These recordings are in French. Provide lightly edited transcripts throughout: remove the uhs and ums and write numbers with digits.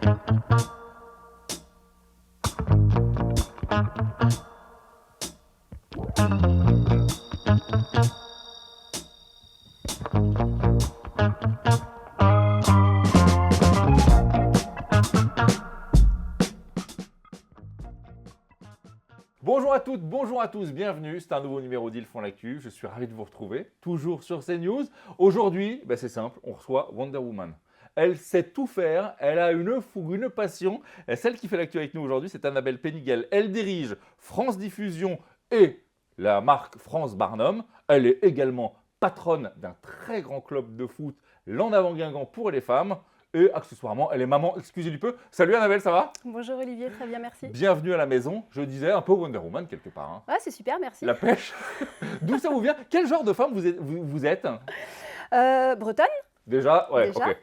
Bonjour à toutes, bonjour à tous, bienvenue, c'est un nouveau numéro d'Ils font l'actu, je suis ravi de vous retrouver, toujours sur CNews. Aujourd'hui, c'est simple, on reçoit Wonder Woman. Elle sait tout faire, elle a une fougue, une passion. Et celle qui fait l'actu avec nous aujourd'hui, c'est Annabelle Péniguel. Elle dirige France Diffusion et la marque France Barnum. Elle est également patronne d'un très grand club de foot, l'En Avant Guingamp pour les femmes. Et accessoirement, elle est maman, excusez du peu. Salut Annabelle, ça va? Bonjour Olivier, très bien, merci. Bienvenue à la maison. Je disais un peu Wonder Woman quelque part. Hein. Ouais, c'est super, merci. La pêche. D'où ça vous vient? Quel genre de femme vous êtes? Bretonne, Déjà, ouais, déjà, ok.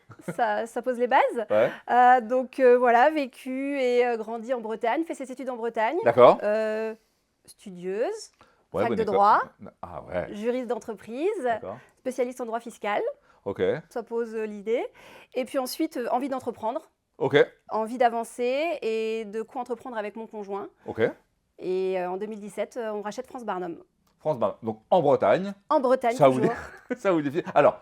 ça pose les bases. Ouais. Donc voilà, vécu et grandi en Bretagne, fait ses études en Bretagne. D'accord. Studieuse, Ouais, fac bonne de école. droit, Ah ouais. juriste d'entreprise, D'accord. spécialiste en droit fiscal. Ok. Ça pose l'idée. Et puis ensuite, envie d'entreprendre, Ok. envie d'avancer et de co-entreprendre avec mon conjoint. Ok. Et en 2017, on rachète France Barnum. France Barnum. Donc en Bretagne. En Bretagne, Ça vous, toujours. ça vous définit. Alors,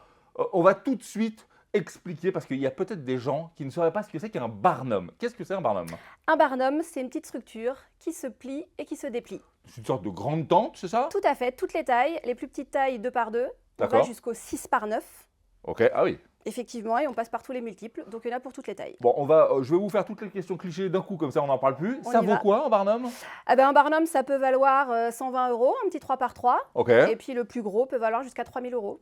on va tout de suite expliquer parce qu'il y a peut-être des gens qui ne sauraient pas ce que c'est qu'un Barnum. Qu'est-ce que c'est un Barnum? Un Barnum, c'est une petite structure qui se plie et qui se déplie. C'est une sorte de grande tente, c'est ça? Tout à fait, toutes les tailles, les plus petites tailles 2 par 2, on va D'accord. jusqu'au 6 par 9, Ok. Ah oui. effectivement, et on passe par tous les multiples, donc il y en a pour toutes les tailles. Bon, je vais vous faire toutes les questions clichés d'un coup, comme ça on n'en parle plus. On Ça y vaut va. quoi un Barnum? Ah ben, un Barnum, ça peut valoir 120 €, un petit 3 par 3, Ok. et puis le plus gros peut valoir jusqu'à 3000 €.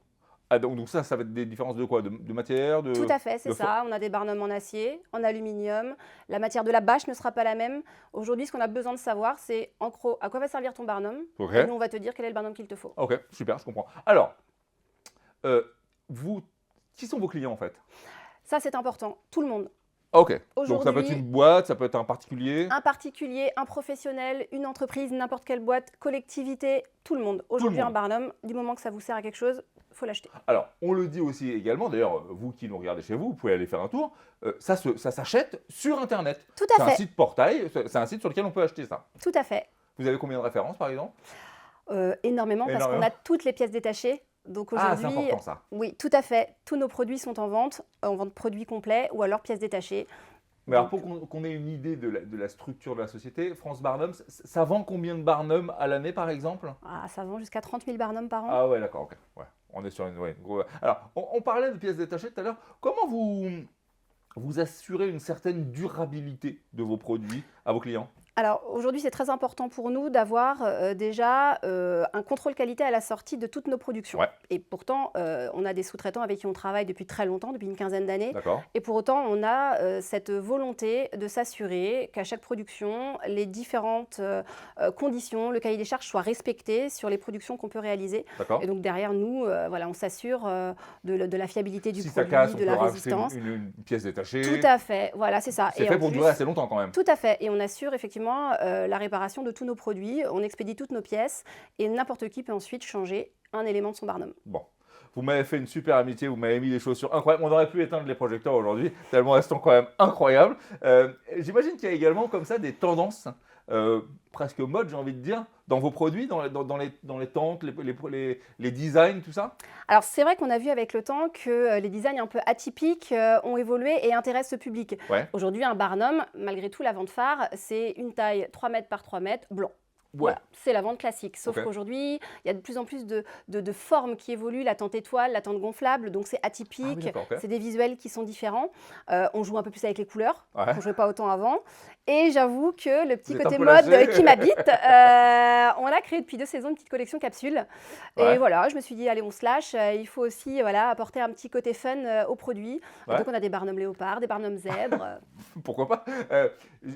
Ah, donc ça va être des différences de quoi? De matière de... Tout à fait, c'est de ça. On a des Barnum en acier, en aluminium. La matière de la bâche ne sera pas la même. Aujourd'hui, ce qu'on a besoin de savoir, c'est en gros à quoi va servir ton Barnum. Ok. Et nous, on va te dire quel est le Barnum qu'il te faut. Ok, super, je comprends. Alors, qui sont vos clients en fait? Ça, c'est important. Tout le monde. Ok, donc ça peut être Aujourd'hui, une boîte, ça peut être un particulier. un particulier, un professionnel, une entreprise, n'importe quelle boîte, collectivité, tout le monde. Aujourd'hui, monde. un Barnum, du moment que ça vous sert à quelque chose, il faut l'acheter. Alors, on le dit aussi également, d'ailleurs, vous qui nous regardez chez vous, vous pouvez aller faire un tour, ça s'achète sur Internet. Tout C'est à un fait, site portail, c'est un site sur lequel on peut acheter ça. tout à fait. Vous avez combien de références par exemple? Énormément, parce qu'on Énormément. a toutes les pièces détachées. Donc Ah, c'est aujourd'hui, important ça. oui, tout à fait. Tous nos produits sont en vente produits complets ou alors pièces détachées. Mais alors, pour qu'on ait une idée de la structure de la société, France Barnum, ça vend combien de Barnum à l'année par exemple? Ah, ça vend jusqu'à 30 000 Barnum par an. Ah ouais, d'accord, ok. Ouais. On est sur une gros... Alors, on parlait de pièces détachées tout à l'heure. Comment vous assurez une certaine durabilité de vos produits à vos clients? Alors aujourd'hui, c'est très important pour nous d'avoir déjà un contrôle qualité à la sortie de toutes nos productions. Ouais. Et pourtant, on a des sous-traitants avec qui on travaille depuis très longtemps, depuis une quinzaine d'années. D'accord. Et pour autant, on a cette volonté de s'assurer qu'à chaque production, les différentes conditions, le cahier des charges soient respectés sur les productions qu'on peut réaliser. D'accord. Et donc derrière nous, voilà, on s'assure de la fiabilité du Si ça produit, casse, on de peut la rajouter résistance. une pièce détachée. Tout à fait, voilà, c'est ça. C'est Et fait en pour plus, durer assez longtemps quand même. tout à fait. Et on assure effectivement la réparation de tous nos produits. On expédie toutes nos pièces et n'importe qui peut ensuite changer un élément de son Barnum. Bon. Vous m'avez fait une super amitié, vous m'avez mis des chaussures incroyables. On aurait pu éteindre les projecteurs aujourd'hui, tellement elles sont quand même incroyables. J'imagine qu'il y a également comme ça des tendances, presque mode, j'ai envie de dire, dans vos produits, dans les tentes, les designs, tout ça? Alors c'est vrai qu'on a vu avec le temps que les designs un peu atypiques ont évolué et intéressent le public. Ouais. Aujourd'hui, un Barnum, malgré tout, la vente phare, c'est une taille 3 mètres par 3 mètres, blanc. Ouais. Voilà, c'est la vente classique. Sauf Ok. qu'aujourd'hui, il y a de plus en plus de formes qui évoluent, la tente étoile, la tente gonflable, donc c'est Ah oui, atypique, d'accord, ok. c'est des visuels qui sont différents. On joue un peu plus avec les couleurs, Ouais. on ne jouait pas autant avant. Et j'avoue que le petit Vous êtes côté un peu mode lâché. qui m'habite, on a créé depuis 2 saisons une petite collection capsule. Ouais. Et voilà, je me suis dit, allez, on se lâche, il faut aussi voilà, apporter un petit côté fun au produit. Ouais. Donc on a des Barnum léopard, des Barnum zèbre. Pourquoi pas?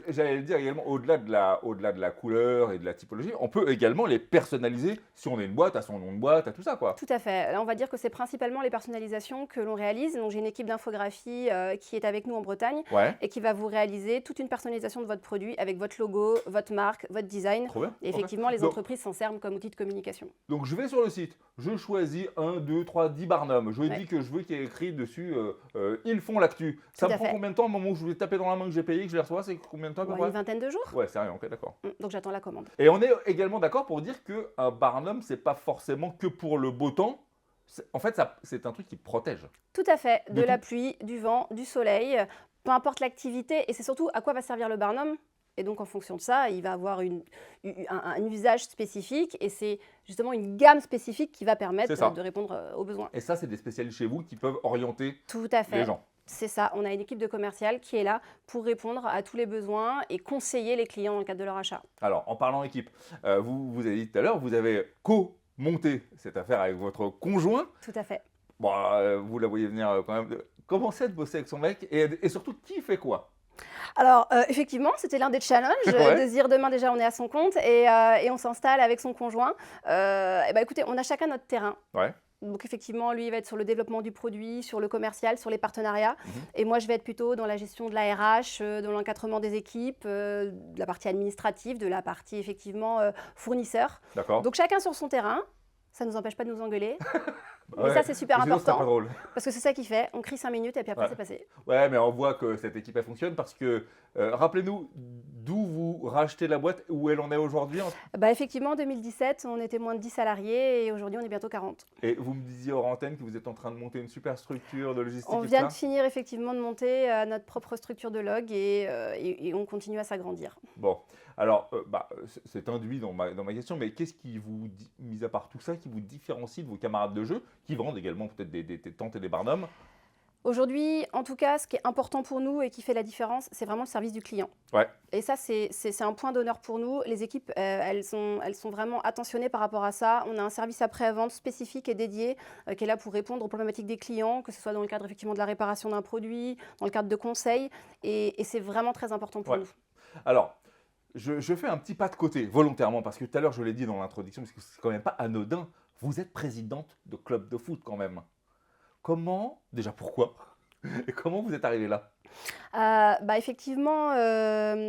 J'allais le dire également, au-delà de la couleur et de la typologie, on peut également les personnaliser si on est une boîte, à son nom de boîte, à tout ça, quoi. Tout à fait. Là, on va dire que c'est principalement les personnalisations que l'on réalise. Donc, j'ai une équipe d'infographie qui est avec nous en Bretagne Ouais, et qui va vous réaliser toute une personnalisation de votre produit avec votre logo, votre marque, votre design. trop bien. Et Ok. effectivement, les Donc, entreprises s'en servent comme outil de communication. donc, je vais sur le site, je choisis 1, 2, 3, 10 Barnum. Je Ouais. dis que je veux qu'il y ait écrit dessus ils font l'actu. Ça Tout me à prend fait. combien de temps au moment où je vais taper dans la main que j'ai payé, que je les reçois? C'est combien de temps à peu Bon, près? une vingtaine de jours. Ouais, sérieux, ok, d'accord. Donc, j'attends la commande. Et on est également d'accord pour dire qu'un Barnum, c'est pas forcément que pour le beau temps. En fait, c'est un truc qui protège. Tout à fait. De De la tout. pluie, du vent, du soleil, peu importe l'activité. Et c'est surtout à quoi va servir le Barnum. Et donc, en fonction de ça, il va avoir un usage spécifique. Et c'est justement une gamme spécifique qui va permettre C'est ça. de répondre aux besoins. Et ça, c'est des spécialistes chez vous qui peuvent orienter Tout à fait. les gens. C'est ça. On a une équipe de commercial qui est là pour répondre à tous les besoins et conseiller les clients dans le cadre de leur achat. Alors, en parlant équipe, vous avez dit tout à l'heure, vous avez co-monté cette affaire avec votre conjoint. Tout à fait. Bon, vous la voyez venir quand même. Comment c'est de bosser avec son mec et surtout, qui fait quoi? Alors, effectivement, c'était l'un des challenges Ouais. de se dire demain déjà on est à son compte et on s'installe avec son conjoint. Et ben, écoutez, on a chacun notre terrain. Ouais. Donc effectivement, lui, il va être sur le développement du produit, sur le commercial, sur les partenariats. Mhm. Et moi, je vais être plutôt dans la gestion de la RH, dans l'encadrement des équipes, de la partie administrative, de la partie effectivement fournisseur. D'accord. Donc chacun sur son terrain. Ça ne nous empêche pas de nous engueuler. Mais Ouais. ça, c'est super Sinon, c'est pas important. drôle. Parce que c'est ça qui fait. On crie 5 minutes et puis après, Ouais. c'est passé. Ouais, mais on voit que cette équipe, elle fonctionne parce que, rappelez-nous d'où vous rachetez la boîte, où elle en est aujourd'hui. Bah, effectivement, en 2017, on était moins de 10 salariés et aujourd'hui, on est bientôt 40. Et vous me disiez hors antenne que vous êtes en train de monter une super structure de logistique. On et vient tout de ça. finir effectivement de monter notre propre structure de log et on continue à s'agrandir. Bon, alors, c'est induit dans ma question, mais qu'est-ce qui vous, mis à part tout ça, qui vous différencie de vos camarades de jeu, qui vendent également peut-être des tentes et des Barnum? Aujourd'hui, en tout cas, ce qui est important pour nous et qui fait la différence, c'est vraiment le service du client. Ouais. Et ça, c'est un point d'honneur pour nous. Les équipes, elles sont vraiment attentionnées par rapport à ça. On a un service après-vente spécifique et dédié qui est là pour répondre aux problématiques des clients, que ce soit dans le cadre effectivement de la réparation d'un produit, dans le cadre de conseils. Et c'est vraiment très important pour Ouais. nous. Alors, je fais un petit pas de côté, volontairement, parce que tout à l'heure, je l'ai dit dans l'introduction, parce que c'est quand même pas anodin. Vous êtes présidente de club de foot quand même. Comment, déjà pourquoi, et comment vous êtes arrivé là? Bah effectivement,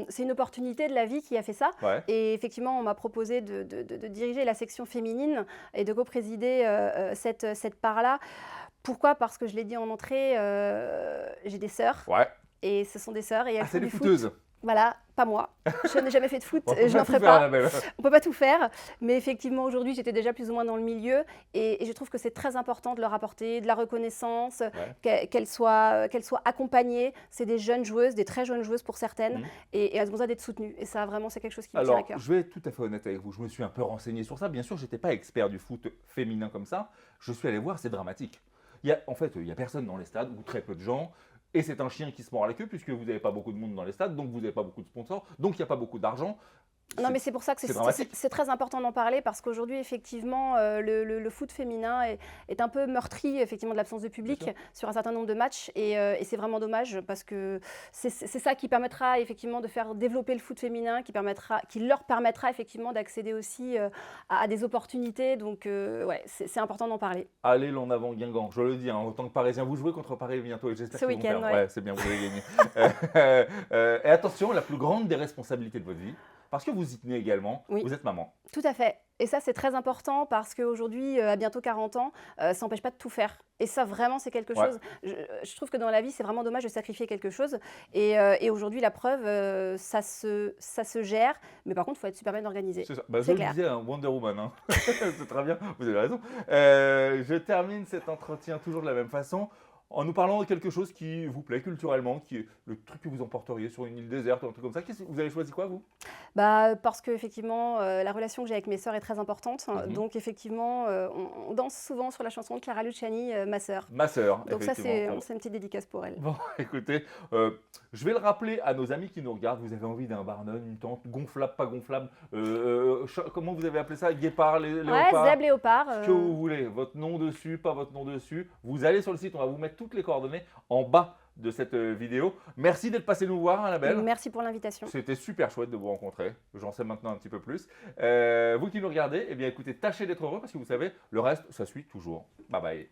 c'est une opportunité de la vie qui a fait ça. Ouais, Et effectivement, on m'a proposé de diriger la section féminine et de coprésider cette part-là. Pourquoi? Parce que je l'ai dit en entrée, j'ai des sœurs ouais. et ce sont des sœurs et elles Ah, font c'est des du foot. footeuses. Voilà, pas moi. Je n'ai jamais fait de foot, On peut je pas n'en tout ferai faire, pas. Annabelle. On peut pas tout faire, mais effectivement aujourd'hui j'étais déjà plus ou moins dans le milieu et je trouve que c'est très important de leur apporter de la reconnaissance, qu'elles soient accompagnées. C'est des jeunes joueuses, des très jeunes joueuses pour certaines, Mhm. et elles ont besoin d'être soutenues. Et ça vraiment c'est quelque chose qui me tient Alors, à cœur. je vais être tout à fait honnête avec vous. Je me suis un peu renseigné sur ça. Bien sûr, je n'étais pas expert du foot féminin comme ça. Je suis allé voir, c'est dramatique. En fait, il n'y a personne dans les stades, ou très peu de gens. Et c'est un chien qui se mord la queue, puisque vous n'avez pas beaucoup de monde dans les stades, donc vous n'avez pas beaucoup de sponsors, donc il n'y a pas beaucoup d'argent. Non, mais c'est pour ça que c'est dramatique. c'est très important d'en parler parce qu'aujourd'hui, effectivement, le foot féminin est un peu meurtri effectivement de l'absence de public Bien sûr. sur un certain nombre de matchs et c'est vraiment dommage parce que c'est ça qui permettra effectivement de faire développer le foot féminin, qui leur permettra effectivement d'accéder aussi à des opportunités. Donc, ouais, c'est important d'en parler. Allez l'en avant Guingamp, je le dis, hein, en tant que Parisien, vous jouez contre Paris bientôt et j'espère Ce qu'ils vont week-end, perdre. ouais. C'est bien, vous allez gagner. Et attention, la plus grande des responsabilités de votre vie, parce que vous y tenez également, Oui. vous êtes maman. Tout à fait. Et ça, c'est très important parce qu'aujourd'hui, à bientôt 40 ans, ça n'empêche pas de tout faire. Et ça, vraiment, c'est quelque Ouais. chose. Je trouve que dans la vie, c'est vraiment dommage de sacrifier quelque chose. Et aujourd'hui, la preuve, ça se gère. Mais par contre, il faut être super bien organisé. C'est ça. Bah, je C'est le clair. disais, hein, Wonder Woman. Hein. C'est très bien, vous avez raison. Je termine cet entretien toujours de la même façon en nous parlant de quelque chose qui vous plaît culturellement, qui est le truc que vous emporteriez sur une île déserte ou un truc comme ça. Vous avez choisi quoi, vous? Bah, parce qu'effectivement, la relation que j'ai avec mes sœurs est très importante. Mhm. Donc, effectivement, on danse souvent sur la chanson de Clara Luciani, Ma sœur. Ma sœur, Donc, ça, effectivement. c'est une petite dédicace pour elle. Bon, écoutez, je vais le rappeler à nos amis qui nous regardent. Vous avez envie d'un Barnum, une tente, gonflable, pas gonflable. Comment vous avez appelé ça? Guépard, Ouais, léopard? Zeb Léopard. Ce que vous voulez, votre nom dessus, pas votre nom dessus. Vous allez sur le site, on va vous mettre toutes les coordonnées en bas de cette vidéo. Merci d'être passé nous voir, Annabelle. Merci pour l'invitation. C'était super chouette de vous rencontrer. J'en sais maintenant un petit peu plus. Vous qui nous regardez, eh bien écoutez, tâchez d'être heureux parce que vous savez, le reste, ça suit toujours. Bye bye.